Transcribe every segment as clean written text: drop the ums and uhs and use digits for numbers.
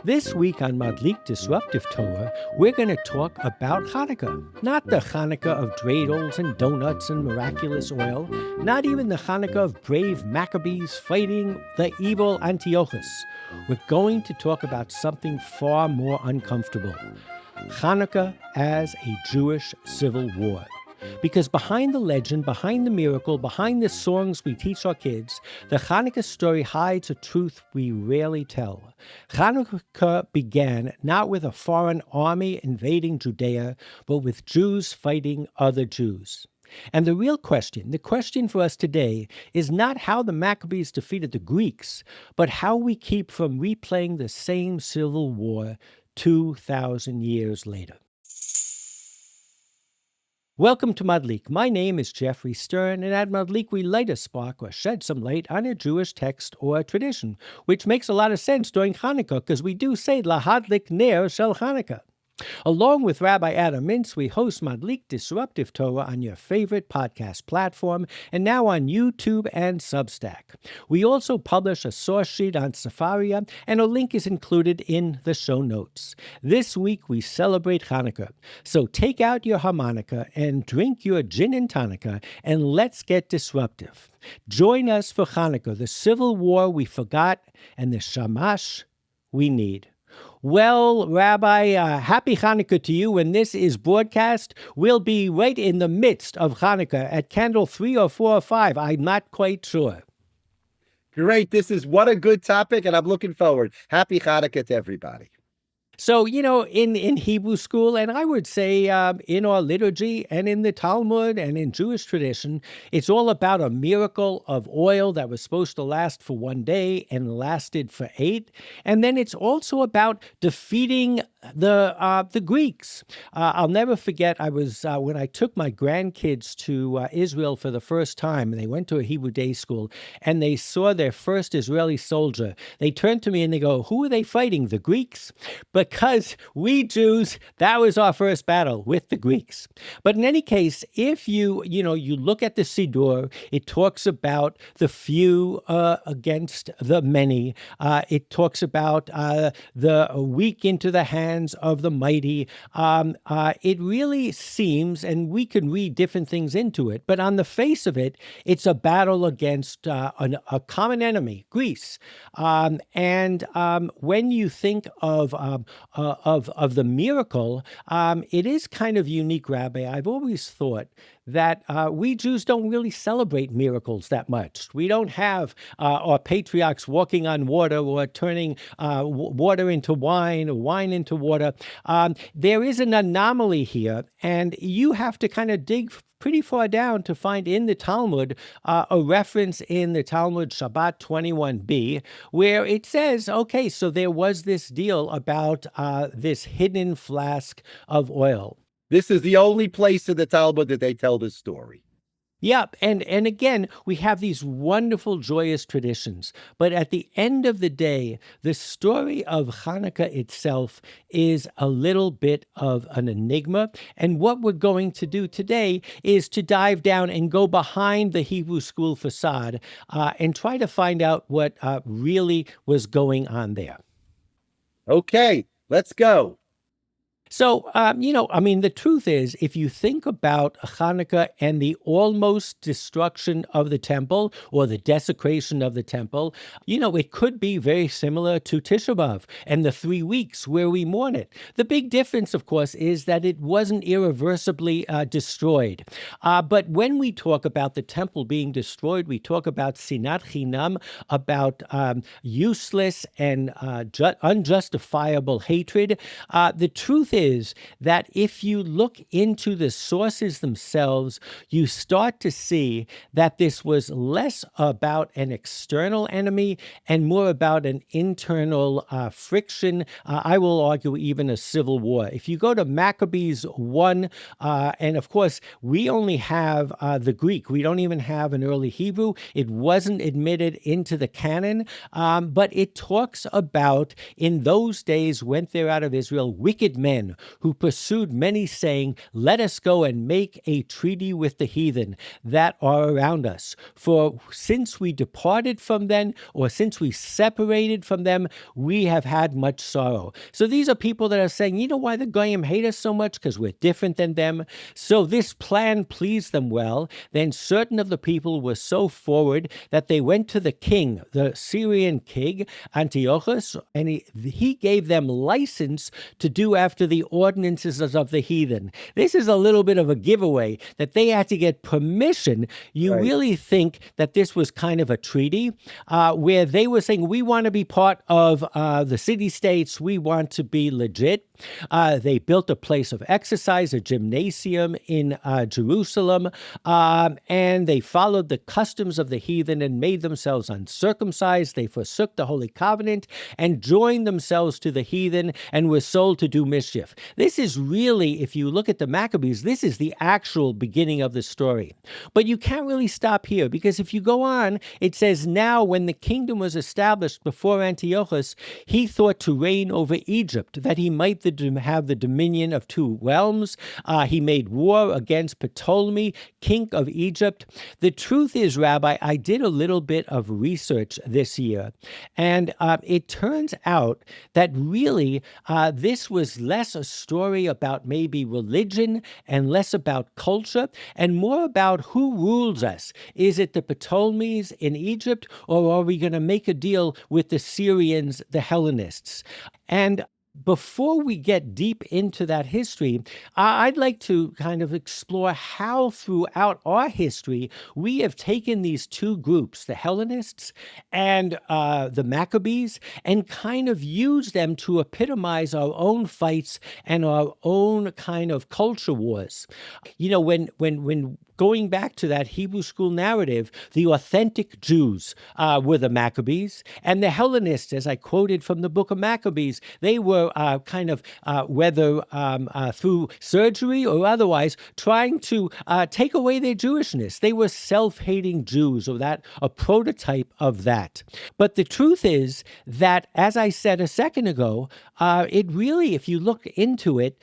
This week on Madlik Disruptive Torah, we're going to talk about Hanukkah. Not the Hanukkah of dreidels and donuts and miraculous oil, not even the Hanukkah of brave Maccabees fighting the evil Antiochus. We're going to talk about something far more uncomfortable. Hanukkah as a Jewish civil war. Because behind the legend, behind the miracle, behind the songs we teach our kids, the Hanukkah story hides a truth we rarely tell. Hanukkah began not with a foreign army invading Judea, but with Jews fighting other Jews. And the real question, the question for us today, is not how the Maccabees defeated the Greeks, but how we keep from replaying the same civil war 2,000 years later. Welcome to Madlik. My name is Geoffrey Stern, and at Madlik we light a spark or shed some light on a Jewish text or tradition, which makes a lot of sense during Hanukkah, because we do say Lahadlik ner shel Hanukkah. Along with Rabbi Mintz, we host Madlik Disruptive Torah on your favorite podcast platform and now on YouTube and Substack. We also publish a source sheet on Sefaria, and a link is included in the show notes. This week we celebrate Hanukkah, so take out your harmonica and drink your gin and tonica, and let's get disruptive. Join us for Hanukkah, the civil war we forgot and the shamash we need. Well, Rabbi, happy Hanukkah to you. When this is broadcast, we'll be right in the midst of Hanukkah at candle 3 or 4 or 5. I'm not quite sure. Great. What a good topic, and I'm looking forward. Happy Hanukkah to everybody. So, in Hebrew school, and I would say in our liturgy and in the Talmud and in Jewish tradition, it's all about a miracle of oil that was supposed to last for 1 day and lasted for 8. And then it's also about defeating the Greeks. I'll never forget, I was when I took my grandkids to Israel for the first time, and they went to a Hebrew day school, and they saw their first Israeli soldier. They turned to me and they go, "Who are they fighting, the Greeks?" Because we Jews, that was our first battle with the Greeks. But in any case, if you look at the Siddur, it talks about the few against the many. It talks about the weak into the hands of the mighty. It really seems, and we can read different things into it, but on the face of it, it's a battle against a common enemy, Greece. And when you think of the miracle, it is kind of unique, Rabbi. I've always thought that we Jews don't really celebrate miracles that much. We don't have our patriarchs walking on water or turning water into wine or wine into water. There is an anomaly here, and you have to kind of dig pretty far down to find in the Talmud a reference in the Talmud Shabbat 21b, where it says, okay, so there was this deal about this hidden flask of oil. This is the only place in the Talmud that they tell this story. Yep, and again, we have these wonderful, joyous traditions. But at the end of the day, the story of Hanukkah itself is a little bit of an enigma. And what we're going to do today is to dive down and go behind the Hebrew school facade and try to find out what really was going on there. Okay, let's go. So, the truth is, if you think about Hanukkah and the almost destruction of the temple or the desecration of the temple, it could be very similar to Tisha B'Av and the 3 weeks where we mourn it. The big difference, of course, is that it wasn't irreversibly destroyed. But when we talk about the temple being destroyed, we talk about sinat chinam, about useless and unjustifiable hatred. The truth is that if you look into the sources themselves, you start to see that this was less about an external enemy and more about an internal friction. I will argue even a civil war. If you go to Maccabees I, and of course, we only have the Greek. We don't even have an early Hebrew. It wasn't admitted into the canon, but it talks about, in those days went there out of Israel wicked men man who pursued many, saying, let us go and make a treaty with the heathen that are around us. For since we departed from them, or since we separated from them, we have had much sorrow. So these are people that are saying, you know why the Goyim hate us so much? Because we're different than them. So this plan pleased them well. Then certain of the people were so forward that they went to the king, the Syrian king, Antiochus, and he gave them license to do after the ordinances of the heathen. This is a little bit of a giveaway that they had to get permission. You Right. really think that this was kind of a treaty where they were saying, we want to be part of the city-states, we want to be legit. They built a place of exercise, a gymnasium in Jerusalem, and they followed the customs of the heathen and made themselves uncircumcised. They forsook the Holy Covenant and joined themselves to the heathen and were sold to do mischief. This is really, if you look at the Maccabees, this is the actual beginning of the story. But you can't really stop here, because if you go on, it says, now when the kingdom was established before Antiochus, he thought to reign over Egypt, that he might have the dominion of two realms. He made war against Ptolemy, king of Egypt. The truth is, Rabbi, I did a little bit of research this year, and it turns out that really this was less a story about maybe religion and less about culture and more about who rules us. Is it the Ptolemies in Egypt, or are we going to make a deal with the Syrians, the Hellenists? And before we get deep into that history, I'd like to kind of explore how throughout our history we have taken these two groups, the Hellenists and the Maccabees, and kind of used them to epitomize our own fights and our own kind of culture wars. You know, when going back to that Hebrew school narrative, the authentic Jews were the Maccabees, and the Hellenists, as I quoted from the book of Maccabees, they were whether through surgery or otherwise, trying to take away their Jewishness. They were self-hating Jews, or a prototype of that. But the truth is that, as I said a second ago, it really, if you look into it,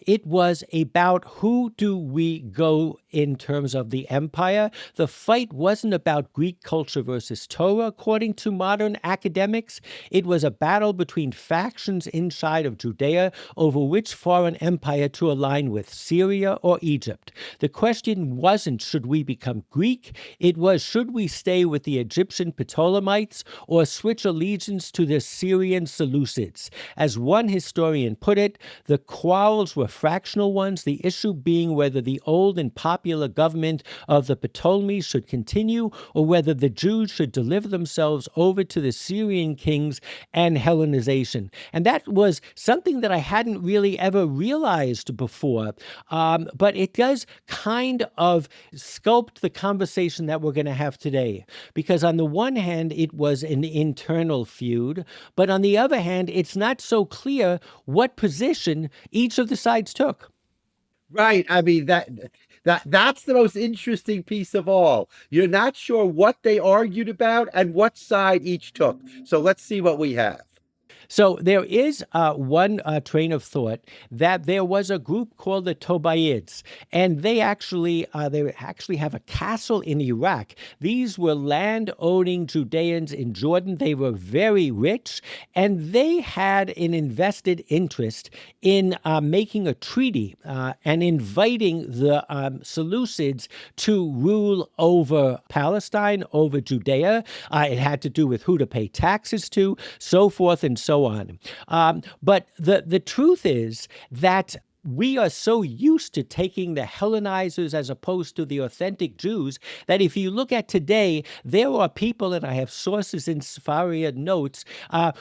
it was about who do we go in terms of the empire. The fight wasn't about Greek culture versus Torah, according to modern academics. It was a battle between factions inside of Judea over which foreign empire to align with, Syria or Egypt. The question wasn't, should we become Greek? It was, should we stay with the Egyptian Ptolemites or switch allegiance to the Syrian Seleucids? As one historian put it, the quarrels were fractional ones, the issue being whether the old and popular government of the Ptolemies should continue, or whether the Jews should deliver themselves over to the Syrian kings and Hellenization. And that was something that I hadn't really ever realized before, but it does kind of sculpt the conversation that we're going to have today. Because on the one hand, it was an internal feud, but on the other hand, it's not so clear what position each of the sides took. Right. I mean, that's the most interesting piece of all. You're not sure what they argued about and what side each took. So let's see what we have. So there is one train of thought that there was a group called the Tobiids, and they actually have a castle in Iraq. These were land-owning Judeans in Jordan. They were very rich, and they had an invested interest in making a treaty and inviting the Seleucids to rule over Palestine, over Judea. It had to do with who to pay taxes to, so forth and so on. But the truth is that we are so used to taking the Hellenizers as opposed to the authentic Jews that if you look at today, there are people, and I have sources in Sefaria notes,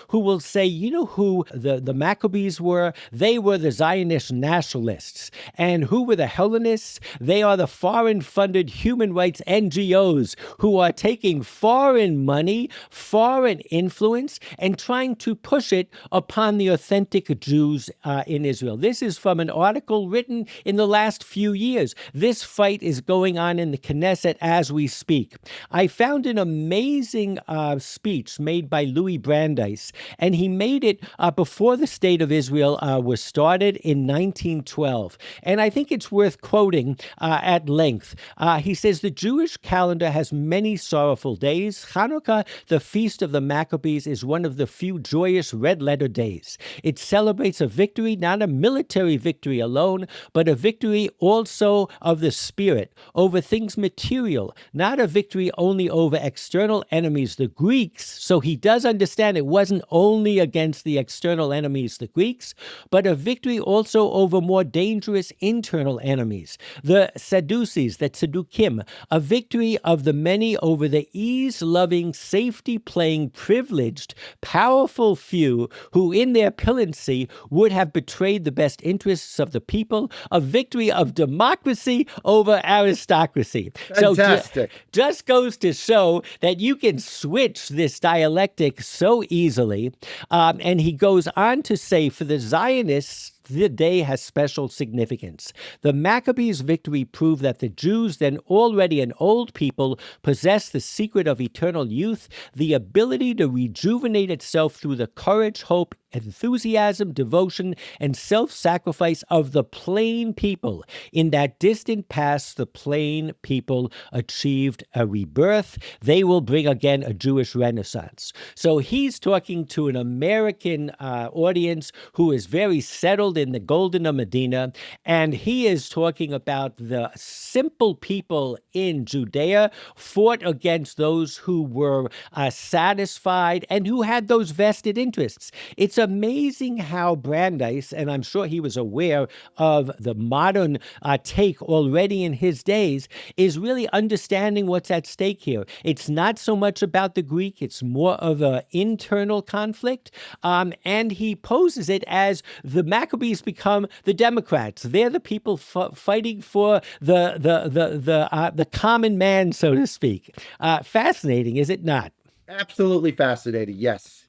who will say, you know who the Maccabees were? They were the Zionist nationalists. And who were the Hellenists? They are the foreign-funded human rights NGOs who are taking foreign money, foreign influence, and trying to push it upon the authentic Jews in Israel. This is from an article written in the last few years. This fight is going on in the Knesset as we speak. I found an amazing speech made by Louis Brandeis, and he made it before the State of Israel was started in 1912. And I think it's worth quoting at length. He says, "The Jewish calendar has many sorrowful days. Hanukkah, the feast of the Maccabees, is one of the few joyous red-letter days. It celebrates a victory, not a military victory alone, but a victory also of the spirit over things material, not a victory only over external enemies, the Greeks." So he does understand it wasn't only against the external enemies, the Greeks, but a victory also over more dangerous internal enemies, the Sadducees, the Tzaddukim, a victory of the many over the ease-loving, safety-playing, privileged, powerful few who in their pilancy would have betrayed the best interests of the people, a victory of democracy over aristocracy. Fantastic. So just goes to show that you can switch this dialectic so easily. And he goes on to say, for the Zionists, the day has special significance. The Maccabees' victory proved that the Jews, then already an old people, possessed the secret of eternal youth, the ability to rejuvenate itself through the courage, hope, enthusiasm, devotion, and self-sacrifice of the plain people. In that distant past, the plain people achieved a rebirth. They will bring again a Jewish renaissance. So he's talking to an American audience who is very settled in the Golden Medina, and he is talking about the simple people in Judea fought against those who were satisfied and who had those vested interests. It's amazing how Brandeis, and I'm sure he was aware of the modern take already in his days, is really understanding what's at stake here. It's not so much about the Greek, it's more of an internal conflict, and he poses it as the Maccabees become the Democrats. They're the people fighting for the common man, so to speak. Fascinating, is it not? Absolutely fascinating, yes.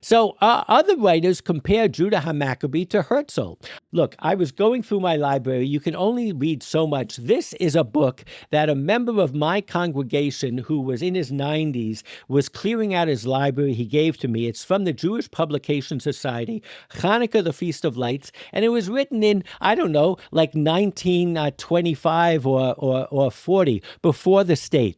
So other writers compare Judah HaMaccabee to Herzl. Look, I was going through my library. You can only read so much. This is a book that a member of my congregation who was in his 90s was clearing out his library. He gave to me. It's from the Jewish Publication Society, Hanukkah, the Feast of Lights. And it was written in, I don't know, like 1925 or 40, before the state.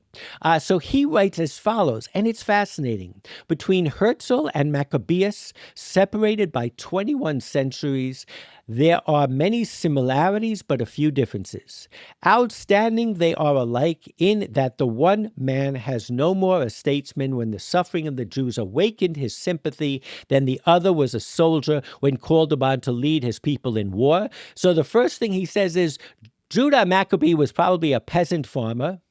So he writes as follows, and it's fascinating. Between Herzl and Maccabeus, separated by 21 centuries, there are many similarities, but a few differences. Outstanding, they are alike in that the one man has no more a statesman when the suffering of the Jews awakened his sympathy than the other was a soldier when called upon to lead his people in war. So the first thing he says is, Judah Maccabee was probably a peasant farmer,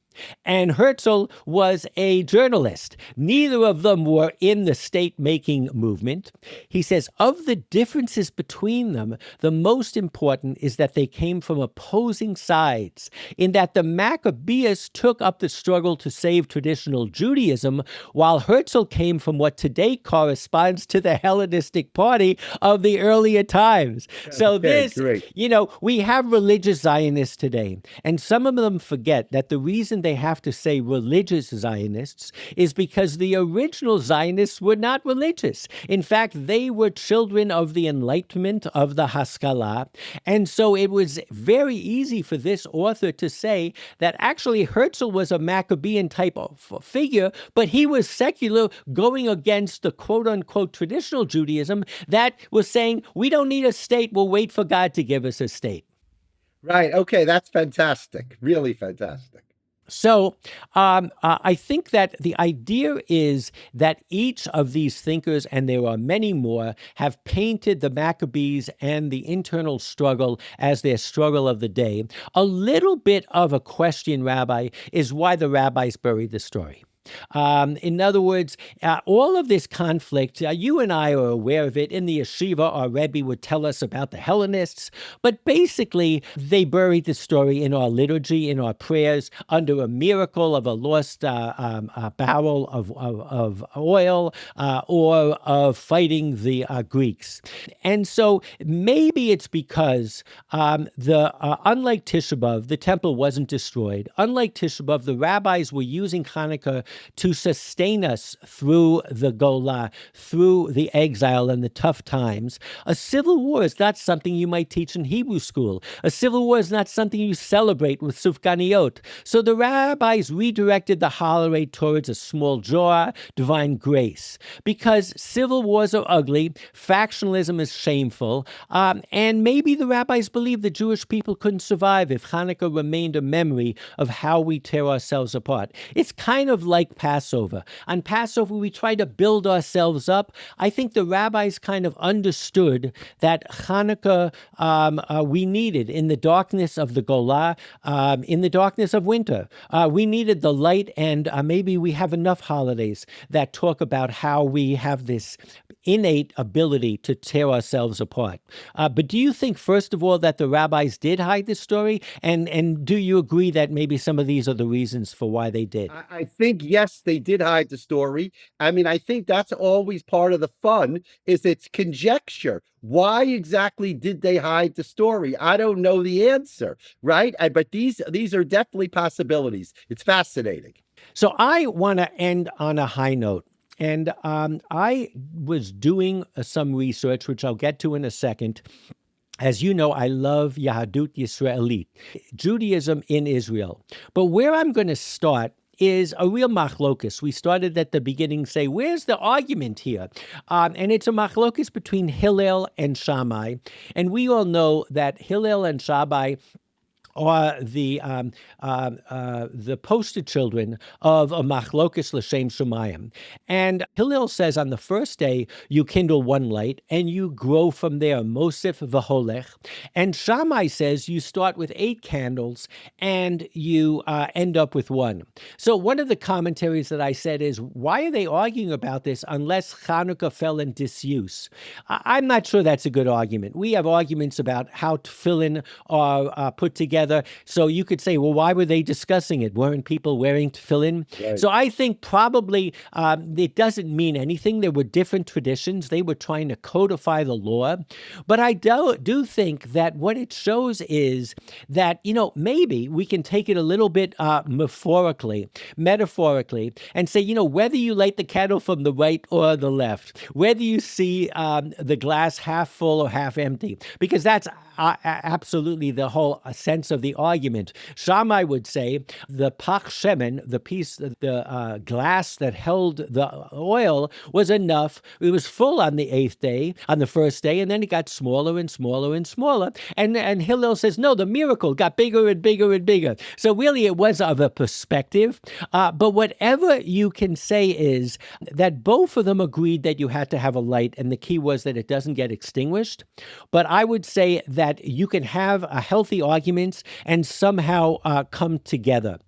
and Herzl was a journalist. Neither of them were in the state-making movement. He says, of the differences between them, the most important is that they came from opposing sides, in that the Maccabees took up the struggle to save traditional Judaism, while Herzl came from what today corresponds to the Hellenistic party of the earlier times. So Great. We have religious Zionists today, and some of them forget that the reason they have to say religious Zionists is because the original Zionists were not religious. In fact, they were children of the Enlightenment, of the Haskalah. And so it was very easy for this author to say that actually Herzl was a Maccabean type of figure, but he was secular, going against the quote-unquote traditional Judaism that was saying, we don't need a state, we'll wait for God to give us a state. Right. Okay, that's fantastic. Really fantastic. So I think that the idea is that each of these thinkers, and there are many more, have painted the Maccabees and the internal struggle as their struggle of the day. A little bit of a question, Rabbi, is why the rabbis buried the story. In other words, all of this conflict, you and I are aware of it. In the yeshiva, our Rabbi would tell us about the Hellenists, but basically they buried the story in our liturgy, in our prayers, under a miracle of a lost barrel of oil or of fighting the Greeks. And so maybe it's because unlike Tisha B'Av, the temple wasn't destroyed. Unlike Tisha B'Av, the rabbis were using Hanukkah to sustain us through the Golah, through the exile and the tough times. A civil war is not something you might teach in Hebrew school. A civil war is not something you celebrate with sufganiyot. So the rabbis redirected the holiday towards a small joy, divine grace. Because civil wars are ugly, factionalism is shameful, and maybe the rabbis believed the Jewish people couldn't survive if Hanukkah remained a memory of how we tear ourselves apart. It's kind of like Passover. On Passover, we try to build ourselves up. I think the rabbis kind of understood that Hanukkah we needed in the darkness of the Golah, in the darkness of winter. We needed the light, and maybe we have enough holidays that talk about how we have this innate ability to tear ourselves apart. But do you think, first of all, that the rabbis did hide this story? And do you agree that maybe some of these are the reasons for why they did? I think, yes, they did hide the story. I mean, I think that's always part of the fun, is it's conjecture. Why exactly did they hide the story? I don't know the answer, right? But these are definitely possibilities. It's fascinating. So I want to end on a high note. And I was doing some research, which I'll get to in a second. As you know, I love Yahadut Yisraelit, Judaism in Israel. But where I'm going to start is a real machlokus. We started at the beginning, say, where's the argument here? And it's a machlokus between Hillel and Shammai. And we all know that Hillel and Shammai are the poster children of a machlokus l'shem shemayim. And Hillel says on the first day, you kindle one light and you grow from there, mosif v'holech. And Shammai says you start with 8 candles and you end up with 1. So one of the commentaries that I said is, why are they arguing about this unless Hanukkah fell in disuse? I'm not sure that's a good argument. We have arguments about how tefillin are put together. So you could say, well, why were they discussing it? Weren't people wearing tefillin? Right. So I think probably it doesn't mean anything. There were different traditions. They were trying to codify the law. But I do think that what it shows is that, maybe we can take it a little bit metaphorically, and say, whether you light the candle from the right or the left, whether you see the glass half full or half empty, because that's absolutely the whole sense of the argument. Shammai would say the pach shemen, the piece, the glass that held the oil, was enough. It was full on the 8th day, on the first day, and then it got smaller and smaller and smaller. And Hillel says, no, the miracle got bigger and bigger and bigger. So really it was of a perspective. But whatever you can say is that both of them agreed that you had to have a light, and the key was that it doesn't get extinguished. But I would say that you can have a healthy arguments and somehow come together.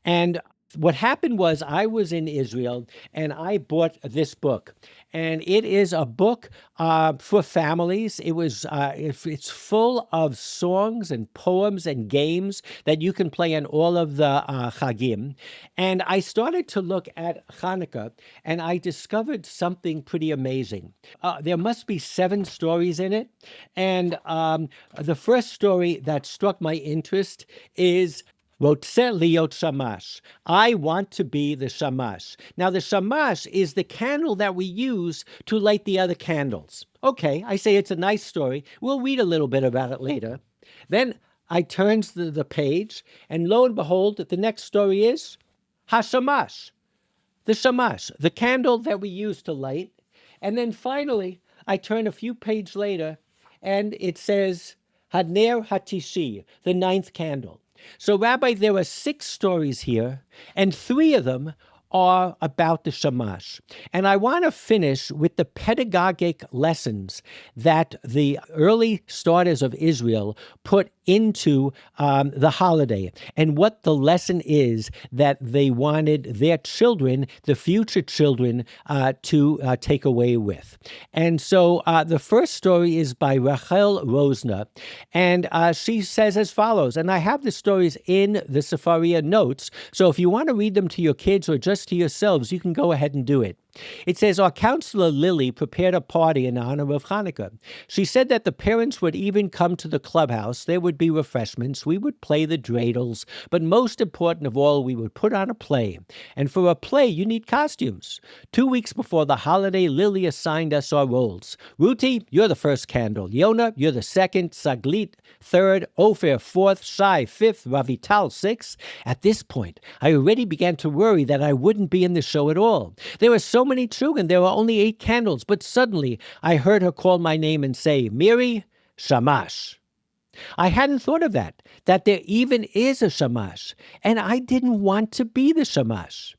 And what happened was I was in Israel and I bought this book. And it is a book for families. It's full of songs and poems and games that you can play on all of the Chagim. And I started to look at Hanukkah, and I discovered something pretty amazing. There must be 7 stories in it. And the first story that struck my interest is Rotze liot shamash. I want to be the shamash. Now, the shamash is the candle that we use to light the other candles. Okay, I say it's a nice story. We'll read a little bit about it later. Then I turn to the page, and lo and behold, the next story is Hashamash, the shamash, the candle that we use to light. And then finally, I turn a few pages later, and it says Haner Hatishi, the 9th candle. So, Rabbi, there are 6 stories here, and 3 of them are about the shamash. And I want to finish with the pedagogic lessons that the early starters of Israel put into the holiday, and what the lesson is that they wanted their children, the future children, to take away with. And so the first story is by Rachel Rosner, and she says as follows, and I have the stories in the Sefaria notes, so if you want to read them to your kids or just to yourselves, you can go ahead and do it. It says, our counselor Lily prepared a party in honor of Hanukkah. She said that the parents would even come to the clubhouse. There would be refreshments. We would play the dreidels. But most important of all, we would put on a play. And for a play, you need costumes. 2 weeks before the holiday, Lily assigned us our roles. Ruti, you're the first candle. Yona, you're the second. Saglit, third. Ofer, fourth. Shai, fifth. Ravital, sixth. At this point, I already began to worry that I wouldn't be in the show at all. There were so many children. There were only 8 candles, but suddenly I heard her call my name and say, Miri, shamash. I hadn't thought of that there even is a shamash, and I didn't want to be the shamash.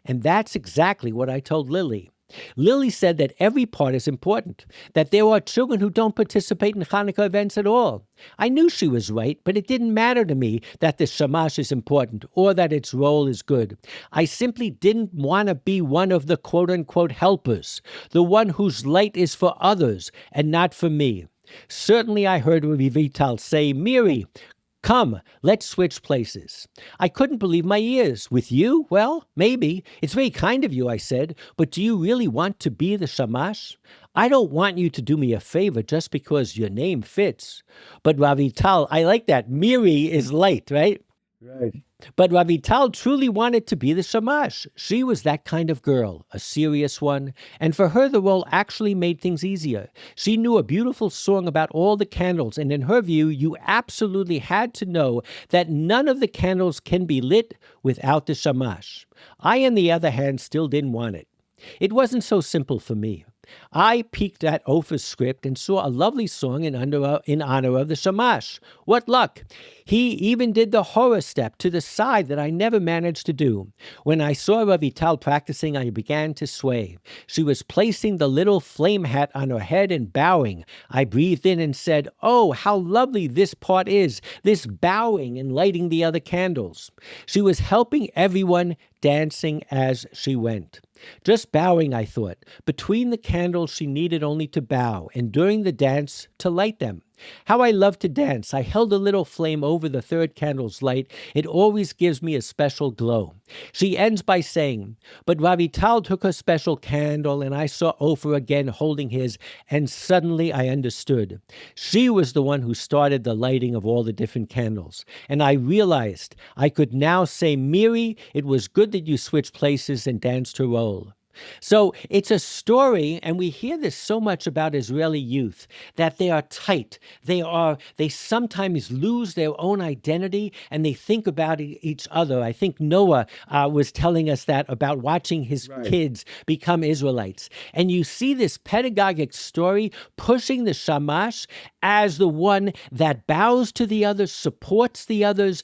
And that's exactly what I told Lily. Lily said that every part is important, that there are children who don't participate in Hanukkah events at all. I knew she was right, but it didn't matter to me that the shamash is important or that its role is good. I simply didn't want to be one of the quote-unquote helpers, the one whose light is for others and not for me. Certainly I heard Rabbi Vital say, Miri, come, let's switch places. I couldn't believe my ears. With you? Well, maybe. It's very kind of you, I said, but do you really want to be the shamash? I don't want you to do me a favor just because your name fits. But Ravital, I like that. Miri is light, right? Right. But Ravital truly wanted to be the shamash. She was that kind of girl, a serious one, and for her the role actually made things easier. She knew a beautiful song about all the candles, and in her view, you absolutely had to know that none of the candles can be lit without the shamash. I, on the other hand, still didn't want it. It wasn't so simple for me. I peeked at Ophir's script and saw a lovely song in honor of the shamash. What luck! He even did the horror step to the side that I never managed to do. When I saw Ravital practicing, I began to sway. She was placing the little flame hat on her head and bowing. I breathed in and said, oh, how lovely this part is, this bowing and lighting the other candles. She was helping everyone, dancing as she went. Just bowing, I thought. Between the candles, she needed only to bow, and during the dance, to light them. How I love to dance. I held a little flame over the third candle's light. It always gives me a special glow. She ends by saying, but Ravital took her special candle, and I saw Ofer again holding his, and suddenly I understood. She was the one who started the lighting of all the different candles. And I realized I could now say, Miri, it was good that you switched places and danced her role. So it's a story, and we hear this so much about Israeli youth, that they are tight. They sometimes lose their own identity, and they think about each other. I think Noah was telling us that about watching his kids become Israelites. And you see this pedagogic story pushing the shamash as the one that bows to the others, supports the others.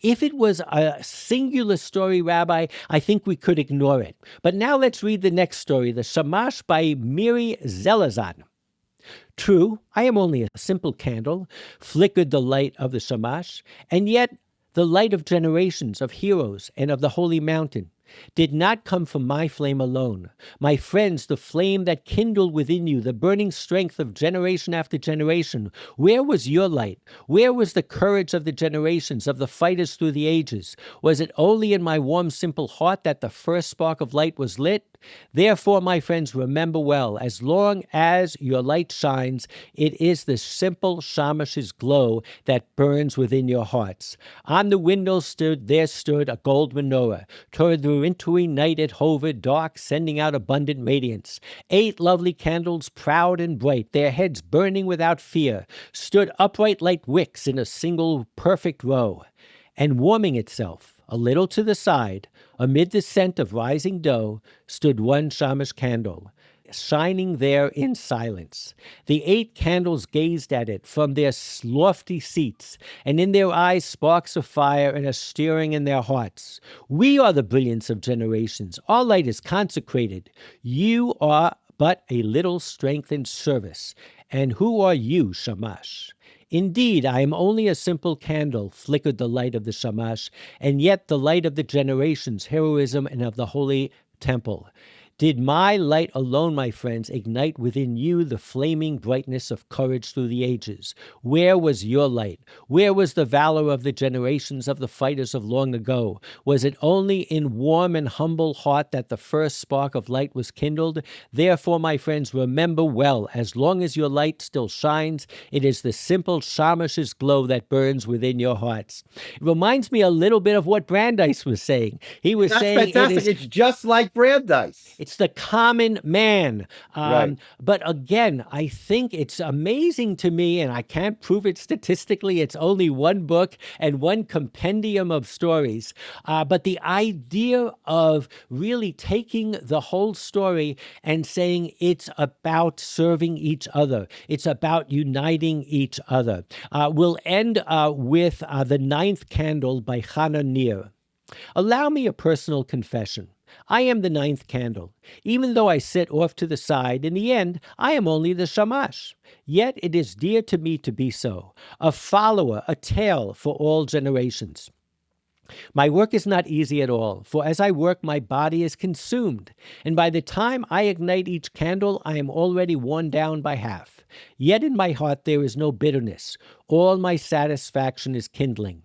If it was a singular story, Rabbi, I think we could ignore it. But now let's read the next story, the Shamash by Miri Zelazan. True, I am only a simple candle, flickered the light of the Shamash, and yet the light of generations of heroes and of the holy mountain did not come from my flame alone. My friends, the flame that kindled within you, the burning strength of generation after generation, where was your light? Where was the courage of the generations, of the fighters through the ages? Was it only in my warm, simple heart that the first spark of light was lit? Therefore, my friends, remember well, as long as your light shines, it is the simple shamash's glow that burns within your hearts. On the window there stood a gold menorah. Toward the wintry night it hovered, dark, sending out abundant radiance. 8 lovely candles, proud and bright, their heads burning without fear, stood upright like wicks in a single perfect row. And warming itself, a little to the side, amid the scent of rising dough, stood one shamash candle, shining there in silence. The 8 candles gazed at it from their lofty seats, and in their eyes sparks of fire and a stirring in their hearts. We are the brilliance of generations. Our light is consecrated. You are but a little strength and service. And who are you, Shamash? Indeed, I am only a simple candle, flickered the light of the shamash, and yet the light of the generations, heroism, and of the holy temple. Did my light alone, my friends, ignite within you the flaming brightness of courage through the ages? Where was your light? Where was the valor of the generations of the fighters of long ago? Was it only in warm and humble heart that the first spark of light was kindled? Therefore, my friends, remember well, as long as your light still shines, it is the simple shamash's glow that burns within your hearts. It reminds me a little bit of what Brandeis was saying. He was That's saying fantastic. It's just like Brandeis. it's the common man. Right. But again, I think it's amazing to me, and I can't prove it statistically. It's only one book and one compendium of stories. But the idea of really taking the whole story and saying it's about serving each other, it's about uniting each other. We'll end with the ninth candle by Hananiah. Allow me a personal confession. I am the ninth candle. Even though I sit off to the side, in the end, I am only the shamash. Yet it is dear to me to be so, a follower, a tale for all generations. My work is not easy at all, for as I work, my body is consumed, and by the time I ignite each candle, I am already worn down by half. Yet in my heart there is no bitterness. All my satisfaction is kindling.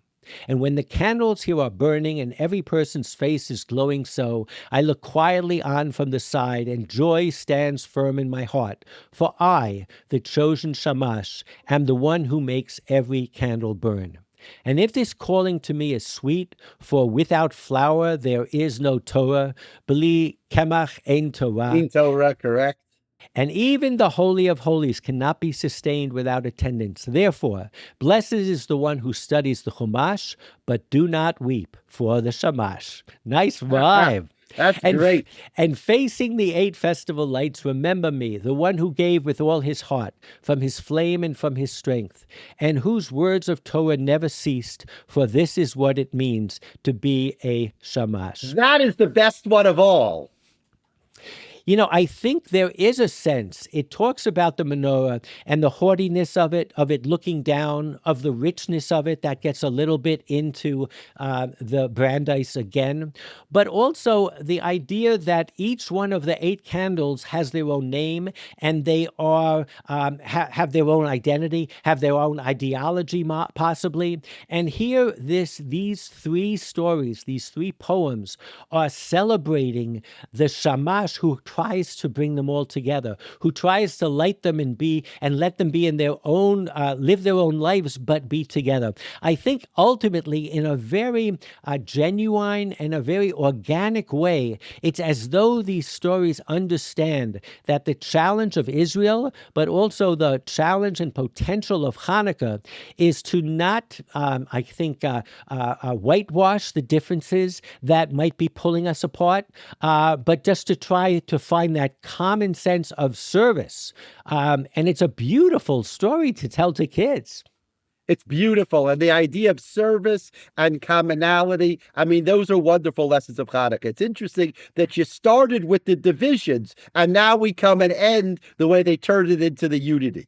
And when the candles here are burning and every person's face is glowing so, I look quietly on from the side, and joy stands firm in my heart. For I, the chosen shamash, am the one who makes every candle burn. And if this calling to me is sweet, for without flour there is no Torah, beli kemach ein Torah. In Torah, correct. And even the Holy of Holies cannot be sustained without attendance. Therefore, blessed is the one who studies the Chumash, but do not weep for the Shamash. Nice rhyme. That's great. And facing the 8 festival lights, remember me, the one who gave with all his heart, from his flame and from his strength, and whose words of Torah never ceased, for this is what it means to be a Shamash. That is the best one of all. You know, I think there is a sense, it talks about the menorah and the haughtiness of it looking down, of the richness of it, that gets a little bit into the Brandeis again, but also the idea that each one of the 8 candles has their own name, and they are have their own identity, have their own ideology possibly. And here these 3 stories, these 3 poems are celebrating the shamash who tries to bring them all together, who tries to light them and let them be in their own, live their own lives, but be together. I think ultimately, in a very genuine and a very organic way, it's as though these stories understand that the challenge of Israel, but also the challenge and potential of Hanukkah, is to not, whitewash the differences that might be pulling us apart, but just to try to find that common sense of service. And it's a beautiful story to tell to kids. It's beautiful. And the idea of service and commonality, I mean, those are wonderful lessons of Hanukkah. It's interesting that you started with the divisions, and now we come and end the way they turned it into the unity.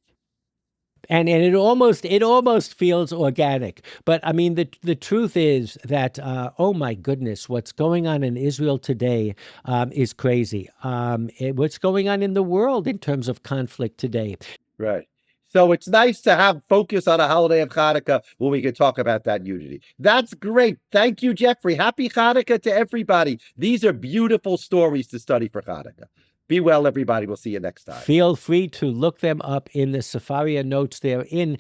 And it almost feels organic. But I mean, the truth is that, oh my goodness, what's going on in Israel today is crazy. What's going on in the world in terms of conflict today. Right. So it's nice to have focus on a holiday of Hanukkah when we can talk about that unity. That's great. Thank you, Geoffrey. Happy Hanukkah to everybody. These are beautiful stories to study for Hanukkah. Be well, everybody. We'll see you next time. Feel free to look them up in the Sefaria notes. They're in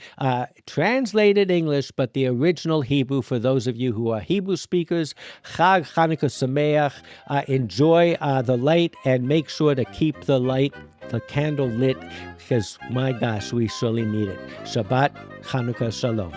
translated English, but the original Hebrew for those of you who are Hebrew speakers. Chag Hanukkah Sameach. Enjoy the light, and make sure to keep the candle lit, because, my gosh, we surely need it. Shabbat, Hanukkah, Shalom.